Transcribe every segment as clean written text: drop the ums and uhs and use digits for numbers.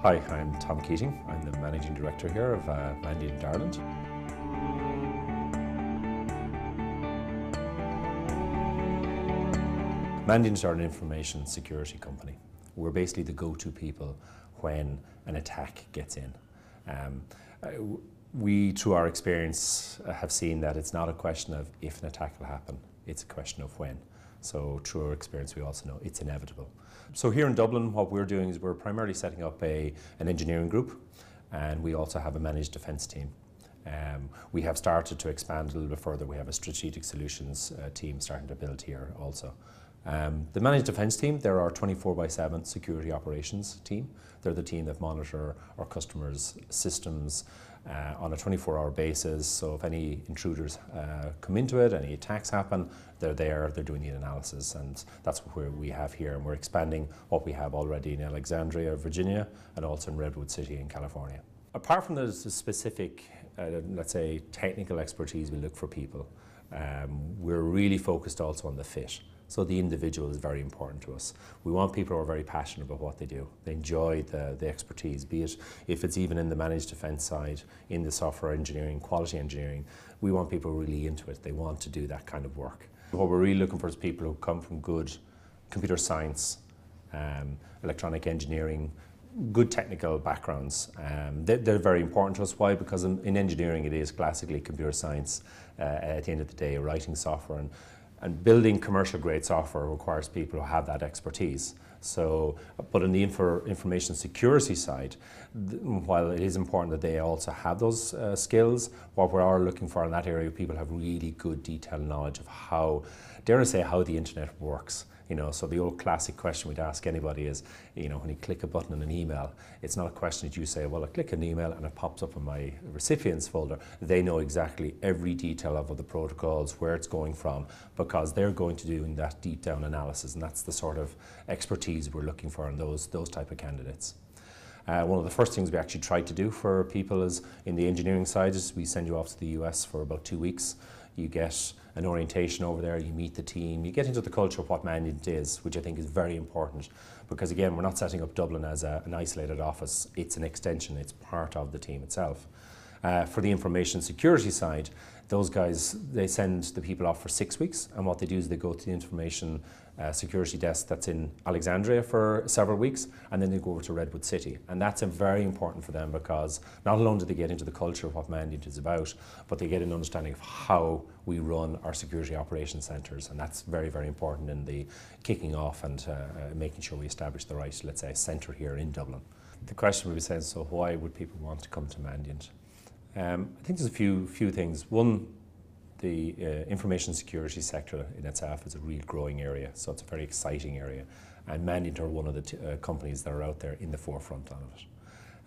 Hi, I'm Tom Keating. I'm the Managing Director here of Mandiant Ireland. Mandiant are an information security company. We're basically the go-to people when an attack gets in. We, through our experience, have seen that it's not a question of if an attack will happen, it's a question of when. So through our experience, we also know it's inevitable. So here in Dublin, what we're doing is we're primarily setting up an engineering group, and we also have a managed defence team. We have started to expand a little bit further. We have a strategic solutions team starting to build here also. The managed defence team, they're our 24/7 security operations team. They're the team that monitor our customers' systems on a 24-hour basis. So if any intruders come into it, any attacks happen, they're there, they're doing the analysis, and that's what we have here. And we're expanding what we have already in Alexandria, Virginia, and also in Redwood City in California. Apart from the specific, let's say, technical expertise we look for people, we're really focused also on the fit. So the individual is very important to us. We want people who are very passionate about what they do. They enjoy the expertise, be it if it's even in the managed defence side, in the software engineering, quality engineering. We want people really into it. They want to do that kind of work. What we're really looking for is people who come from good computer science, electronic engineering, good technical backgrounds. They're very important to us. Why? Because in engineering it is classically computer science at the end of the day, writing software. And building commercial grade software requires people who have that expertise. So, but in the information security side, while it is important that they also have those skills, what we are looking for in that area, people have really good detailed knowledge of how, dare I say, how the internet works. You know, so the old classic question we'd ask anybody is, you know, when you click a button in an email, it's not a question that you say, well, I click an email and it pops up in my recipients folder. They know exactly every detail of the protocols, where it's going from, because they're going to doing that deep down analysis, and that's the sort of expertise we're looking for in those type of candidates. One of the first things we actually try to do for people is, in the engineering side, is we send you off to the US for about 2 weeks. You get an orientation over there, you meet the team, you get into the culture of what Mandiant is, which I think is very important, because again, we're not setting up Dublin as an isolated office. It's an extension, it's part of the team itself. For the information security side, those guys, they send the people off for 6 weeks, and what they do is they go to the information security desk that's in Alexandria for several weeks, and then they go over to Redwood City. And that's very important for them, because not alone do they get into the culture of what Mandiant is about, but they get an understanding of how we run our security operations centres, and that's very, very important in the kicking off and making sure we establish the right, let's say, centre here in Dublin. The question would be saying, so why would people want to come to Mandiant? I think there's a few things. One, the information security sector in itself is a real growing area, so it's a very exciting area, and Mandiant are one of the companies that are out there in the forefront of it.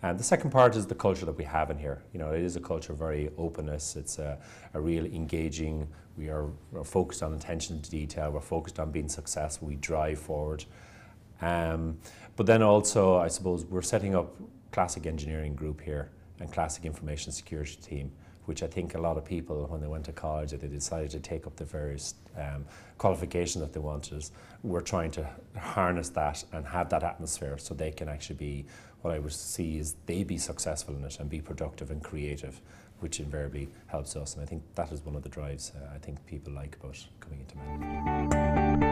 And the second part is the culture that we have in here. You know, it is a culture of very openness. It's a real engaging. We're focused on attention to detail. We're focused on being successful. We drive forward. But then also, I suppose, we're setting up classic engineering group here and classic information security team, which I think a lot of people, when they went to college, they decided to take up the various qualifications that they wanted. We're trying to harness that and have that atmosphere so they can actually be, what I would see is they be successful in it and be productive and creative, which invariably helps us. And I think that is one of the drives I think people like about coming into Mandiant.